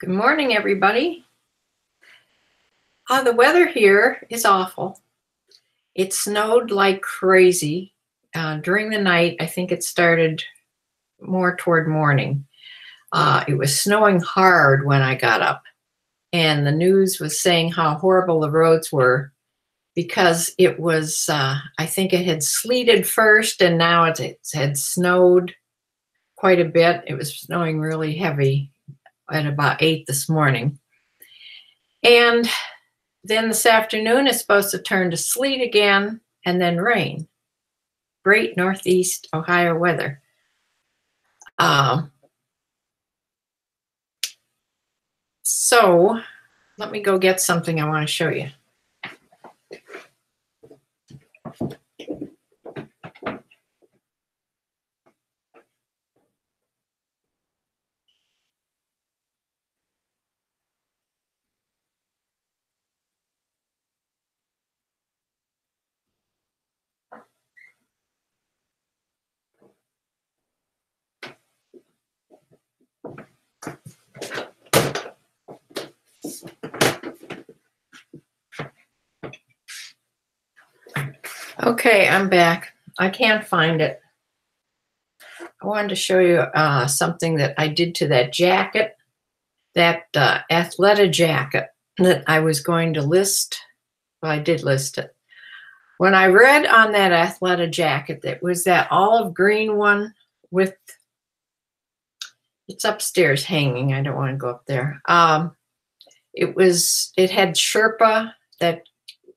Good morning, everybody. The weather here is awful. It snowed like crazy during the night. I think it started more toward morning. It was snowing hard when I got up, and the news was saying how horrible the roads were because it was, I think it had sleeted first, and now it had snowed quite a bit. It was snowing really heavy at about 8 this morning. And then this afternoon it's supposed to turn to sleet again and then rain. Great Northeast Ohio weather. So let me go get something I want to show you. Okay, I'm back. I can't find it. I wanted to show you something that I did to that jacket, that Athleta jacket that I was going to list. Well, I did list it. When I read on that Athleta jacket, that was that olive green one with, it's upstairs hanging. I don't want to go up there. It had Sherpa, that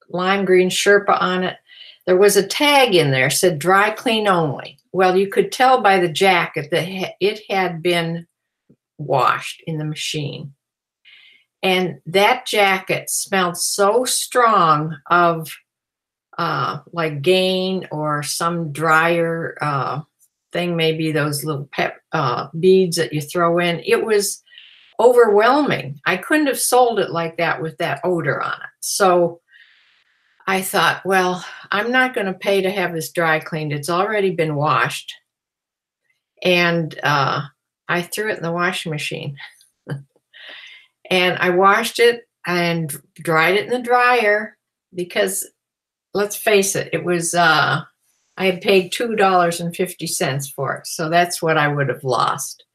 lime green Sherpa on it. There was a tag in there, said dry clean only. Well, you could tell by the jacket that it had been washed in the machine. And that jacket smelled so strong of like Gain or some dryer thing, maybe those little beads that you throw in. It was overwhelming. I couldn't have sold it like that with that odor on it. So I thought, well, I'm not going to pay to have this dry cleaned. It's already been washed. And I threw it in the washing machine. And I washed it and dried it in the dryer because, let's face it, it was, I had paid $2.50 for it. So that's what I would have lost.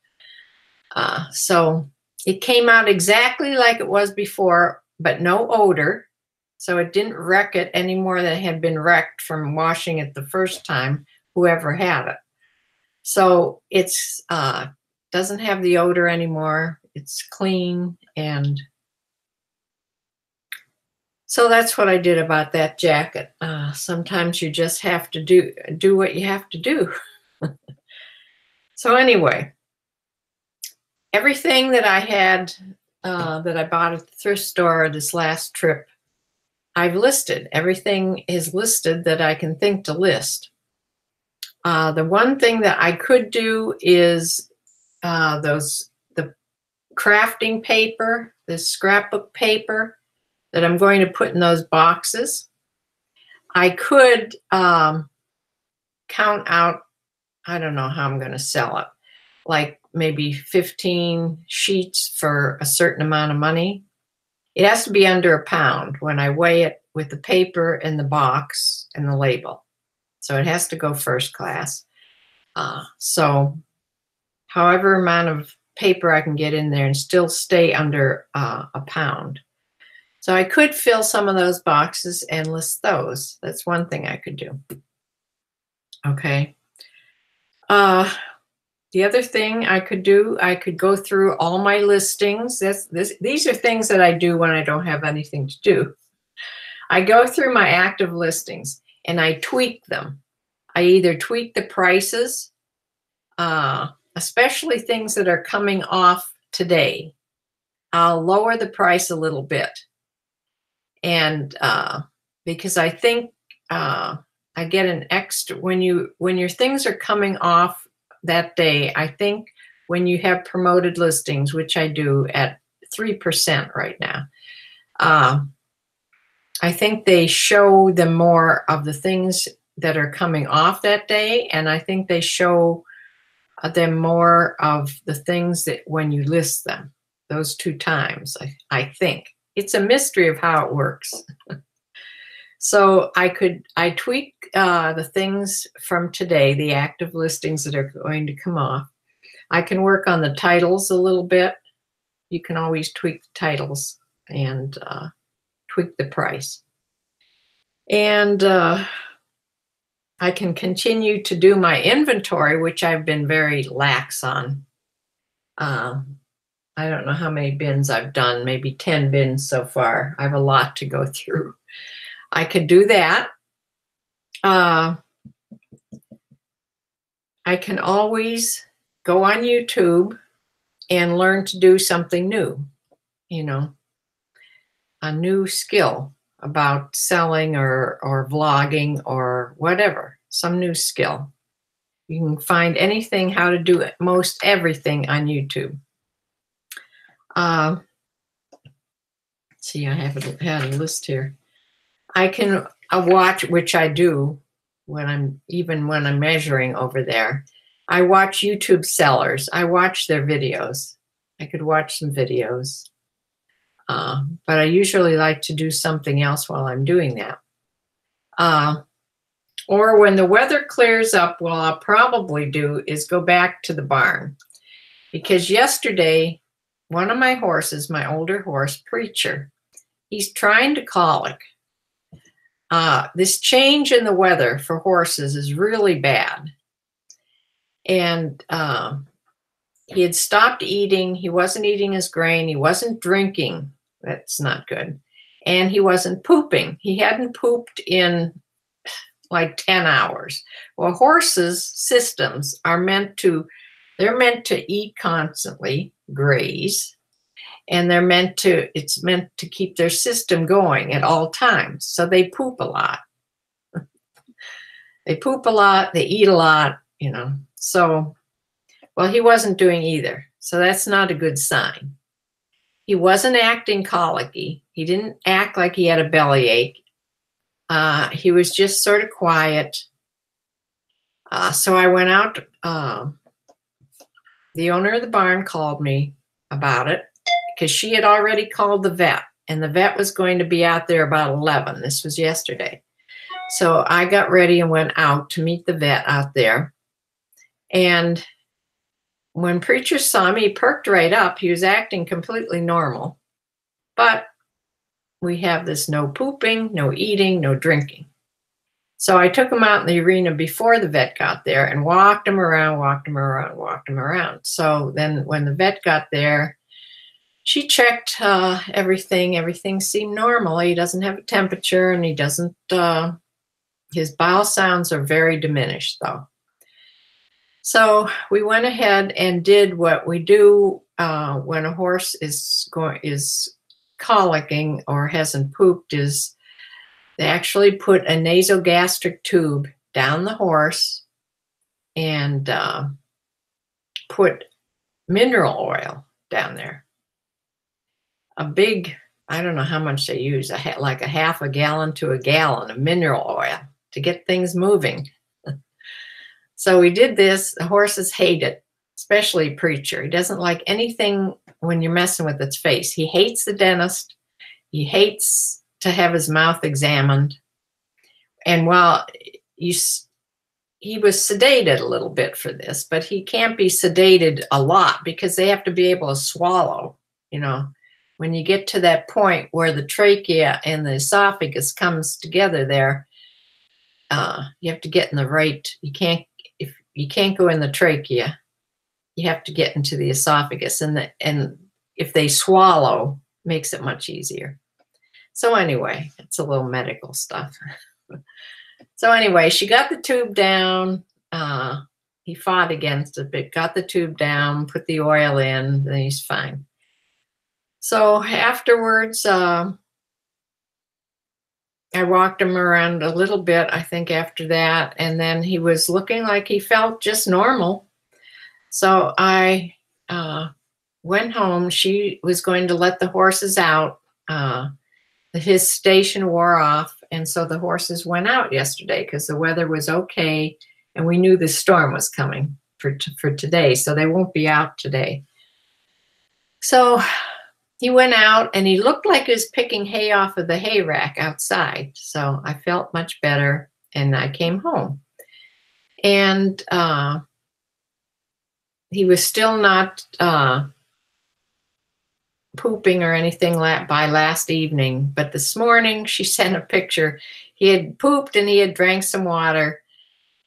So it came out exactly like it was before, but no odor. So it didn't wreck it any more than it had been wrecked from washing it the first time, whoever had it. So it's doesn't have the odor anymore. It's clean. And so that's what I did about that jacket. Sometimes you just have to do what you have to do. So anyway, everything that I had that I bought at the thrift store this last trip, I've listed. Everything is listed that I can think to list. The one thing that I could do is the crafting paper, the scrapbook paper that I'm going to put in those boxes. I could count out, I don't know how I'm going to sell it, like maybe 15 sheets for a certain amount of money. It has to be under a pound when I weigh it with the paper and the box and the label. So it has to go first class. So however amount of paper I can get in there and still stay under a pound. So I could fill some of those boxes and list those. That's one thing I could do. Okay. The other thing I could do, I could go through all my listings. These are things that I do when I don't have anything to do. I go through my active listings and I tweak them. I either tweak the prices, especially things that are coming off today. I'll lower the price a little bit. And because I think I get an extra, when your things are coming off that day, I think when you have promoted listings, which I do at 3% right now, I think they show them more of the things that are coming off that day, and I think they show them more of the things that when you list them. those 2 times, I think. It's a mystery of how it works. So I tweak the things from today, the active listings that are going to come off. I can work on the titles a little bit. You can always tweak the titles and tweak the price. And I can continue to do my inventory, which I've been very lax on. I don't know how many bins I've done, maybe 10 bins so far. I have a lot to go through. I could do that. I can always go on YouTube and learn to do something new, you know, a new skill about selling or vlogging or whatever, some new skill. You can find anything, how to do it, most everything on YouTube. See, I had a list here. I can watch, which I do when I'm measuring over there. I watch YouTube sellers. I watch their videos. I could watch some videos. But I usually like to do something else while I'm doing that. Or when the weather clears up, what I'll probably do is go back to the barn. Because yesterday, one of my horses, my older horse, Preacher, he's trying to colic. This change in the weather for horses is really bad. And he had stopped eating. He wasn't eating his grain. He wasn't drinking. That's not good. And he wasn't pooping. He hadn't pooped in like 10 hours. Well, horses' systems are meant to eat constantly, graze, and it's meant to keep their system going at all times. So they poop a lot. They poop a lot, they eat a lot, you know. So, well, he wasn't doing either. So that's not a good sign. He wasn't acting colicky. He didn't act like he had a bellyache. He was just sort of quiet. So I went out. The owner of the barn called me about it because she had already called the vet, and the vet was going to be out there about 11. This was yesterday. So I got ready and went out to meet the vet out there. And when Preacher saw me, he perked right up. He was acting completely normal. But we have this no pooping, no eating, no drinking. So I took him out in the arena before the vet got there and walked him around. So then when the vet got there, she checked everything. Everything seemed normal. He doesn't have a temperature, and he doesn't, his bowel sounds are very diminished though. So we went ahead and did what we do when a horse is colicking or hasn't pooped, is they actually put a nasogastric tube down the horse and put mineral oil down there. A big, I don't know how much they use, like a half a gallon to a gallon of mineral oil to get things moving. So we did this. The horses hate it, especially Preacher. He doesn't like anything when you're messing with its face. He hates the dentist. He hates to have his mouth examined. And while he was sedated a little bit for this, but he can't be sedated a lot because they have to be able to swallow. You know, when you get to that point where the trachea and the esophagus comes together there, you have to get in the right, you can't go in the trachea. You have to get into the esophagus, and if they swallow, makes it much easier. So anyway, it's a little medical stuff. So anyway, she got the tube down. He fought against it, but got the tube down, put the oil in, then he's fine. So afterwards, I walked him around a little bit, I think, after that, and then he was looking like he felt just normal. So I went home. She was going to let the horses out. His station wore off, and so the horses went out yesterday because the weather was okay, and we knew the storm was coming for today, so they won't be out today. So he went out and he looked like he was picking hay off of the hay rack outside. So I felt much better and I came home. And he was still not pooping or anything by last evening. But this morning she sent a picture. He had pooped and he had drank some water.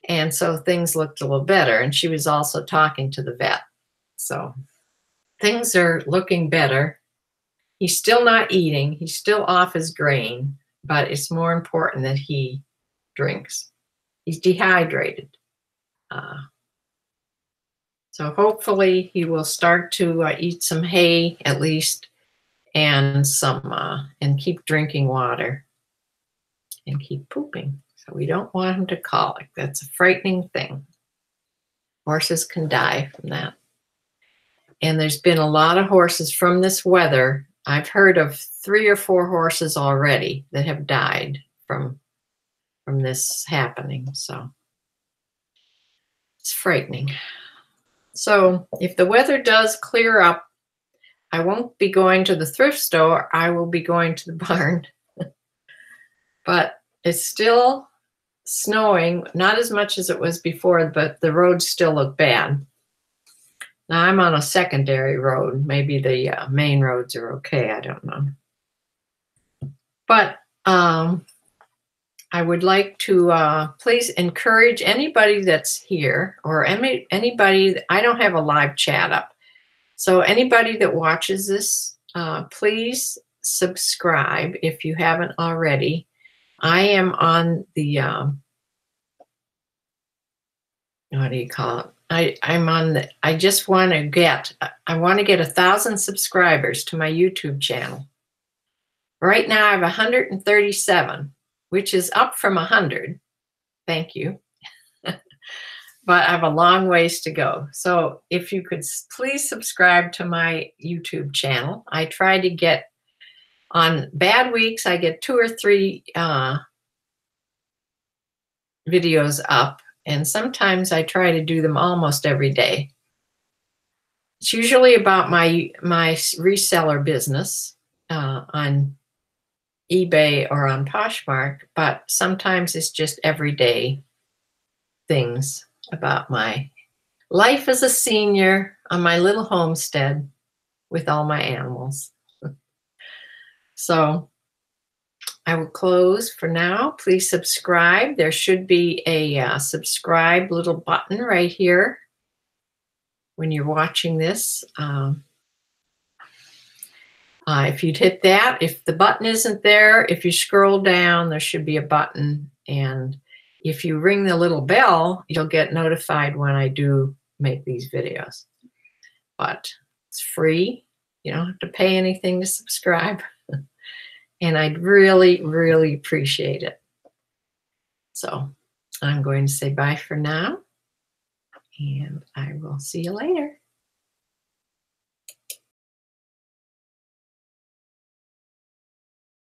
And so things looked a little better. And she was also talking to the vet. So things are looking better. He's still not eating. He's still off his grain, but it's more important that he drinks. He's dehydrated. So hopefully he will start to eat some hay at least, and and keep drinking water and keep pooping. So we don't want him to colic. That's a frightening thing. Horses can die from that. And there's been a lot of horses from this weather. I've heard of 3 or 4 horses already that have died from this happening. So it's frightening. So if the weather does clear up, I won't be going to the thrift store. I will be going to the barn. But it's still snowing, not as much as it was before, but the roads still look bad. Now I'm on a secondary road. Maybe the main roads are okay. I don't know. But I would like to please encourage anybody that's here or anybody. I don't have a live chat up. So anybody that watches this, please subscribe if you haven't already. I am on the, what do you call it? I'm on the, I want to get 1,000 subscribers to my YouTube channel. Right now I have 137, which is up from 100. Thank you. But I have a long ways to go. So if you could please subscribe to my YouTube channel. I try to get, on bad weeks, I get 2 or 3 videos up. And sometimes I try to do them almost every day. It's usually about my reseller business on eBay or on Poshmark, but sometimes it's just everyday things about my life as a senior on my little homestead with all my animals. So I will close for now. Please subscribe. There should be a subscribe little button right here when you're watching this. If you'd hit that, if the button isn't there, if you scroll down, there should be a button. And if you ring the little bell, you'll get notified when I do make these videos. But it's free. You don't have to pay anything to subscribe. And I'd really, really appreciate it. So I'm going to say bye for now. And I will see you later.